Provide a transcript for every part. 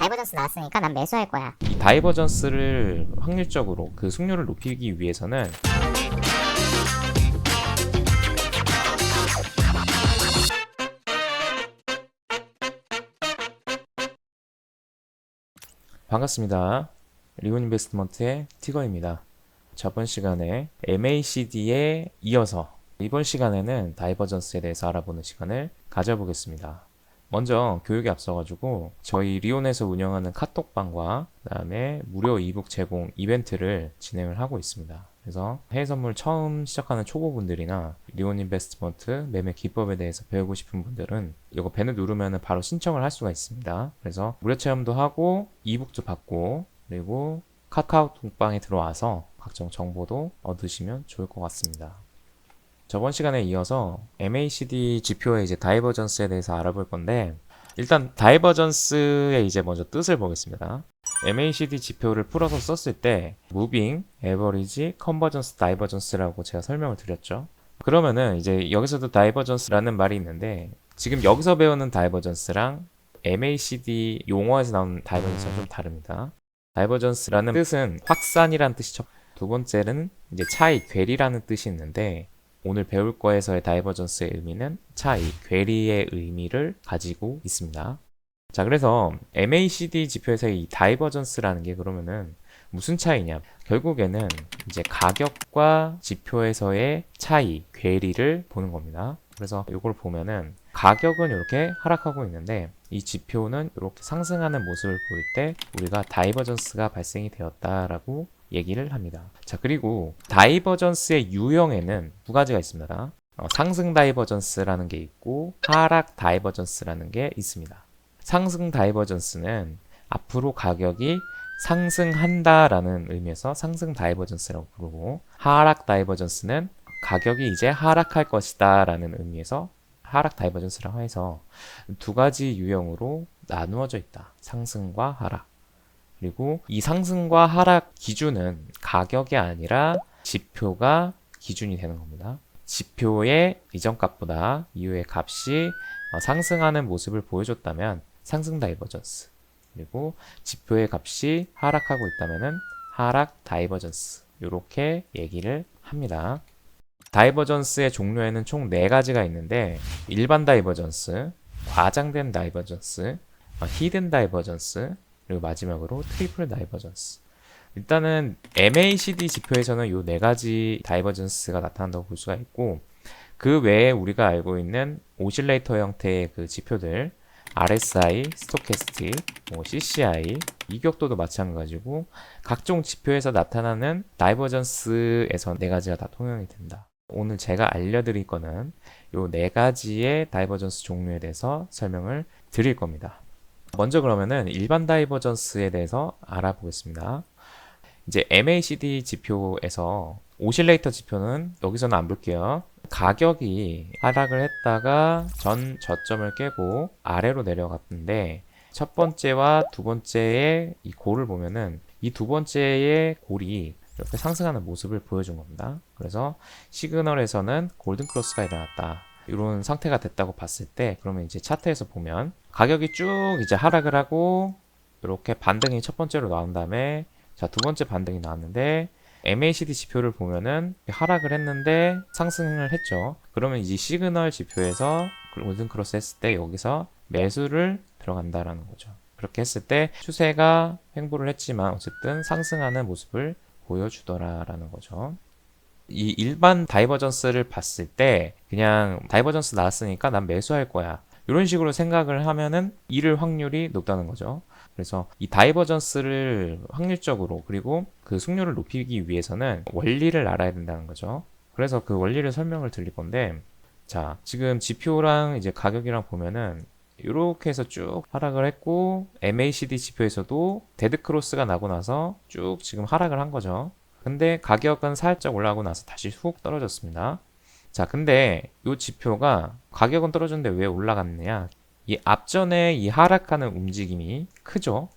다이버전스 나왔으니까 난 매수할 거야. 이 다이버전스를 확률적으로 그 승률을 높이기 위해서는 반갑습니다. 리온 인베스트먼트의 티거입니다. 저번 시간에 MACD에 이어서 이번 시간에는 다이버전스에 대해서 알아보는 시간을 가져보겠습니다. 먼저 교육에 앞서가지고 저희 리온에서 운영하는 카톡방과 그다음에 무료 이북 제공 이벤트를 진행을 하고 있습니다. 그래서 해외 선물 처음 시작하는 초보분들이나 리온 인베스트먼트 매매 기법에 대해서 배우고 싶은 분들은 이거 배너 누르면 바로 신청을 할 수가 있습니다. 그래서 무료 체험도 하고 이북도 받고 그리고 카카오톡방에 들어와서 각종 정보도 얻으시면 좋을 것 같습니다. 저번 시간에 이어서 MACD 지표의 이제 다이버전스에 대해서 알아볼 건데, 일단 다이버전스의 이제 먼저 뜻을 보겠습니다. MACD 지표를 풀어서 썼을 때 Moving, Average, Convergence, Divergence라고 제가 설명을 드렸죠. 그러면은 이제 여기서도 다이버전스라는 말이 있는데, 지금 여기서 배우는 다이버전스랑 MACD 용어에서 나오는 다이버전스가 좀 다릅니다. 다이버전스라는 뜻은 확산이라는 뜻이죠. 두 번째는 이제 차이, 괴리라는 뜻이 있는데, 오늘 배울 거에서의 다이버전스의 의미는 차이, 괴리의 의미를 가지고 있습니다. 자, 그래서 MACD 지표에서의 이 다이버전스라는 게 그러면은 무슨 차이냐? 결국에는 이제 가격과 지표에서의 차이, 괴리를 보는 겁니다. 그래서 이걸 보면은 가격은 이렇게 하락하고 있는데 이 지표는 이렇게 상승하는 모습을 보일 때 우리가 다이버전스가 발생이 되었다라고 얘기를 합니다. 자, 그리고 다이버전스의 유형에는 두 가지가 있습니다. 상승 다이버전스라는 게 있고 하락 다이버전스라는 게 있습니다. 상승 다이버전스는 앞으로 가격이 상승한다라는 의미에서 상승 다이버전스라고 부르고, 하락 다이버전스는 가격이 이제 하락할 것이다 라는 의미에서 하락 다이버전스라고 해서 두 가지 유형으로 나누어져 있다. 상승과 하락. 그리고 이 상승과 하락 기준은 가격이 아니라 지표가 기준이 되는 겁니다. 지표의 이전 값보다 이후의 값이 상승하는 모습을 보여줬다면 상승 다이버전스, 그리고 지표의 값이 하락하고 있다면 하락 다이버전스, 이렇게 얘기를 합니다. 다이버전스의 종류에는 총 4가지가 있는데, 일반 다이버전스, 과장된 다이버전스, 히든 다이버전스, 그리고 마지막으로 트리플 다이버전스. 일단은 MACD 지표에서는 이 4가지 다이버전스가 나타난다고 볼 수가 있고, 그 외에 우리가 알고 있는 오실레이터 형태의 그 지표들, RSI, 스토캐스틱, CCI, 이격도도 마찬가지고 각종 지표에서 나타나는 다이버전스에서 4가지가 다 통용이 된다. 오늘 제가 알려드릴 거는 이 4가지의 다이버전스 종류에 대해서 설명을 드릴 겁니다. 먼저 그러면은 일반 다이버전스에 대해서 알아보겠습니다. 이제 MACD 지표에서 오실레이터 지표는 여기서는 안 볼게요. 가격이 하락을 했다가 전 저점을 깨고 아래로 내려갔는데, 첫 번째와 두 번째의 이 골을 보면은 이 두 번째의 골이 이렇게 상승하는 모습을 보여준 겁니다. 그래서 시그널에서는 골든 크로스가 일어났다, 이런 상태가 됐다고 봤을 때, 그러면 이제 차트에서 보면 가격이 쭉 이제 하락을 하고 이렇게 반등이 첫 번째로 나온 다음에, 자, 두 번째 반등이 나왔는데 MACD 지표를 보면은 하락을 했는데 상승을 했죠. 그러면 이제 시그널 지표에서 골든 크로스 했을 때 여기서 매수를 들어간다라는 거죠. 그렇게 했을 때 추세가 횡보를 했지만 어쨌든 상승하는 모습을 보여주더라라는 거죠. 이 일반 다이버전스를 봤을 때 그냥 다이버전스 나왔으니까 난 매수할 거야, 이런 식으로 생각을 하면은 잃을 확률이 높다는 거죠. 그래서 이 다이버전스를 확률적으로, 그리고 그 승률을 높이기 위해서는 원리를 알아야 된다는 거죠. 그래서 그 원리를 설명을 드릴 건데, 자, 지금 지표랑 이제 가격이랑 보면은 이렇게 해서 쭉 하락을 했고, MACD 지표에서도 데드 크로스가 나고 나서 쭉 지금 하락을 한 거죠. 근데 가격은 살짝 올라가고 나서 다시 훅 떨어졌습니다. 자, 근데 이 지표가 가격은 떨어졌는데 왜 올라갔느냐? 이 앞전에 이 하락하는 움직임이 크죠?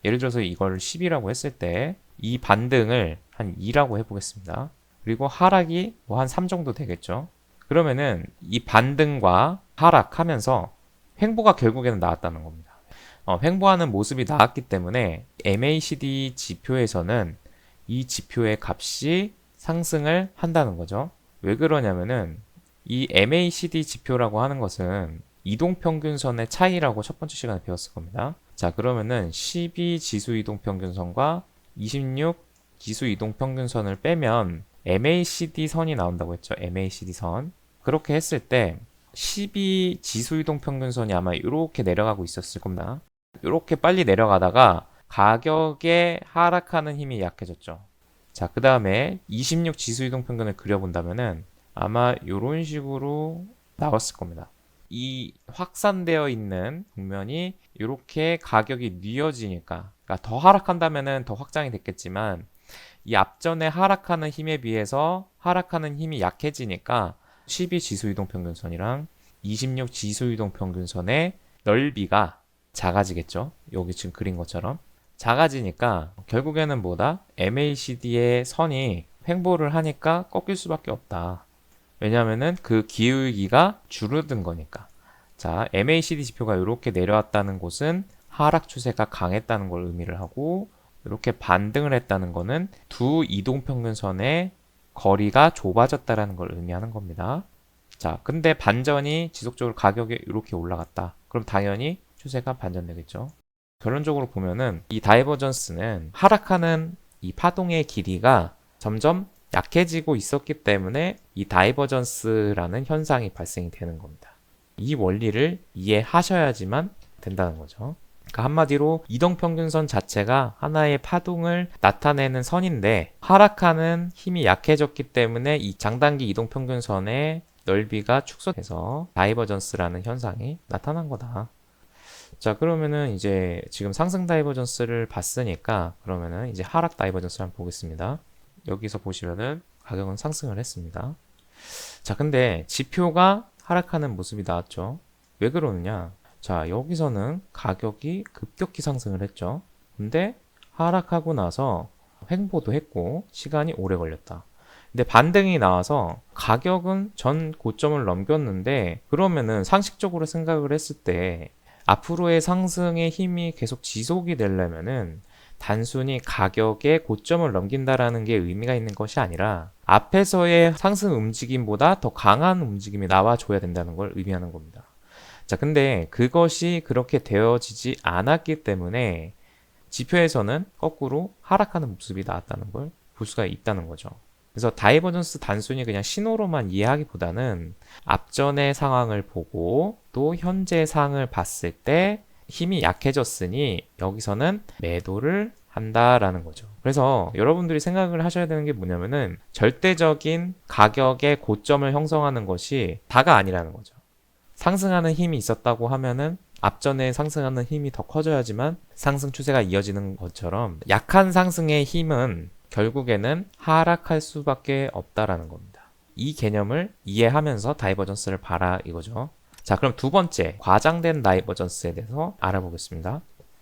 예를 들어서 이걸 10이라고 했을 때 이 반등을 한 2라고 해보겠습니다. 그리고 하락이 뭐 한 3 정도 되겠죠? 그러면은 이 반등과 하락하면서 횡보가 결국에는 나왔다는 겁니다. 횡보하는 모습이 나왔기 때문에 MACD 지표에서는 이 지표의 값이 상승을 한다는 거죠. 왜 그러냐면은 이 MACD 지표라고 하는 것은 이동평균선의 차이라고 첫 번째 시간에 배웠을 겁니다. 자, 그러면은 12 지수 이동평균선과 26 지수 이동평균선을 빼면 MACD 선이 나온다고 했죠. MACD 선. 그렇게 했을 때 12 지수 이동평균선이 아마 이렇게 내려가고 있었을 겁니다. 이렇게 빨리 내려가다가 가격에 하락하는 힘이 약해졌죠. 자, 그 다음에 26 지수 이동평균을 그려본다면은 아마 이런 식으로 나왔을 겁니다. 이 확산되어 있는 국면이 이렇게 가격이 뉘어지니까, 그러니까 더 하락한다면은 더 확장이 됐겠지만 이 앞전에 하락하는 힘에 비해서 하락하는 힘이 약해지니까 12 지수 이동평균선이랑 26 지수 이동평균선의 넓이가 작아지겠죠. 여기 지금 그린 것처럼 작아지니까 결국에는 뭐다? MACD의 선이 횡보를 하니까 꺾일 수밖에 없다. 왜냐하면은 그 기울기가 줄어든 거니까. 자, MACD 지표가 이렇게 내려왔다는 곳은 하락 추세가 강했다는 걸 의미를 하고, 이렇게 반등을 했다는 거는 두 이동평균선의 거리가 좁아졌다라는 걸 의미하는 겁니다. 자, 근데 반전이 지속적으로 가격이 이렇게 올라갔다. 그럼 당연히 추세가 반전되겠죠. 결론적으로 보면은 이 다이버전스는 하락하는 이 파동의 길이가 점점 약해지고 있었기 때문에 이 다이버전스라는 현상이 발생이 되는 겁니다. 이 원리를 이해하셔야지만 된다는 거죠. 그러니까 한마디로 이동평균선 자체가 하나의 파동을 나타내는 선인데 하락하는 힘이 약해졌기 때문에 이 장단기 이동평균선의 넓이가 축소돼서 다이버전스라는 현상이 나타난 거다. 자, 그러면은 이제 지금 상승 다이버전스를 봤으니까 그러면은 이제 하락 다이버전스를 한번 보겠습니다. 여기서 보시면은 가격은 상승을 했습니다. 자, 근데 지표가 하락하는 모습이 나왔죠. 왜 그러느냐? 자, 여기서는 가격이 급격히 상승을 했죠. 근데 하락하고 나서 횡보도 했고 시간이 오래 걸렸다. 근데 반등이 나와서 가격은 전 고점을 넘겼는데 그러면은 상식적으로 생각을 했을 때 앞으로의 상승의 힘이 계속 지속이 되려면은 단순히 가격의 고점을 넘긴다라는 게 의미가 있는 것이 아니라 앞에서의 상승 움직임보다 더 강한 움직임이 나와줘야 된다는 걸 의미하는 겁니다. 자, 근데 그것이 그렇게 되어지지 않았기 때문에 지표에서는 거꾸로 하락하는 모습이 나왔다는 걸 볼 수가 있다는 거죠. 그래서 다이버전스 단순히 그냥 신호로만 이해하기보다는 앞전의 상황을 보고 또 현재 상을 봤을 때 힘이 약해졌으니 여기서는 매도를 한다라는 거죠. 그래서 여러분들이 생각을 하셔야 되는 게 뭐냐면은 절대적인 가격의 고점을 형성하는 것이 다가 아니라는 거죠. 상승하는 힘이 있었다고 하면은 앞전에 상승하는 힘이 더 커져야지만 상승 추세가 이어지는 것처럼 약한 상승의 힘은 결국에는 하락할 수밖에 없다라는 겁니다. 이 개념을 이해하면서 다이버전스를 봐라 이거죠. 자, 그럼 두 번째 과장된 다이버전스에 대해서 알아보겠습니다.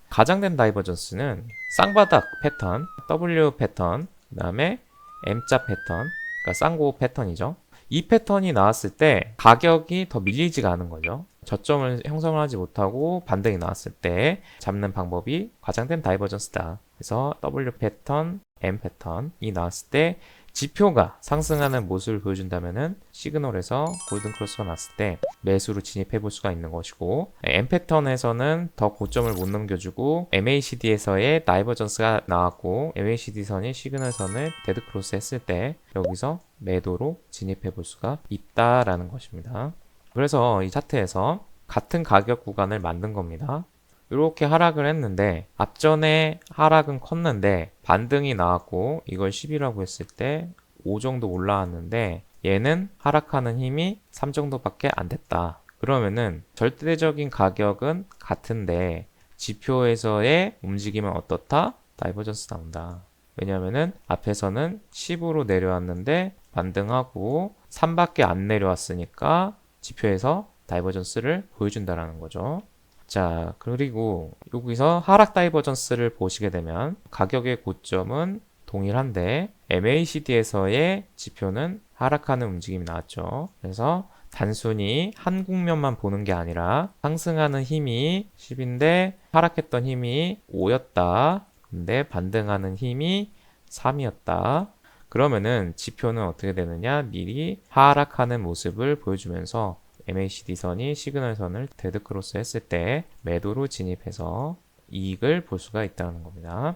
과장된 다이버전스는 쌍바닥 패턴, W 패턴, 그 다음에 M자 패턴, 그러니까 쌍고 패턴이죠. 이 패턴이 나왔을 때 가격이 더 밀리지가 않은 거죠. 저점을 형성을 하지 못하고 반등이 나왔을 때 잡는 방법이 과장된 다이버전스다. 그래서 W 패턴, M 패턴이 나왔을 때 지표가 상승하는 모습을 보여준다면은 시그널에서 골든 크로스가 났을 때 매수로 진입해 볼 수가 있는 것이고, M 패턴에서는 더 고점을 못 넘겨주고 MACD에서의 다이버전스가 나왔고 MACD 선이 시그널 선을 데드 크로스 했을 때 여기서 매도로 진입해 볼 수가 있다라는 것입니다. 그래서 이 차트에서 같은 가격 구간을 만든 겁니다. 이렇게 하락을 했는데 앞전에 하락은 컸는데 반등이 나왔고 이걸 10이라고 했을 때 5 정도 올라왔는데 얘는 하락하는 힘이 3 정도밖에 안 됐다. 그러면은 절대적인 가격은 같은데 지표에서의 움직임은 어떻다? 다이버전스 나온다. 왜냐면은 앞에서는 10으로 내려왔는데 반등하고 3밖에 안 내려왔으니까 지표에서 다이버전스를 보여준다라는 거죠. 자, 그리고 여기서 하락 다이버전스를 보시게 되면 가격의 고점은 동일한데 MACD에서의 지표는 하락하는 움직임이 나왔죠. 그래서 단순히 한 국면만 보는 게 아니라 상승하는 힘이 10인데 하락했던 힘이 5였다. 근데 반등하는 힘이 3이었다. 그러면은 지표는 어떻게 되느냐? 미리 하락하는 모습을 보여주면서 MACD 선이 시그널 선을 데드 크로스 했을 때 매도로 진입해서 이익을 볼 수가 있다는 겁니다.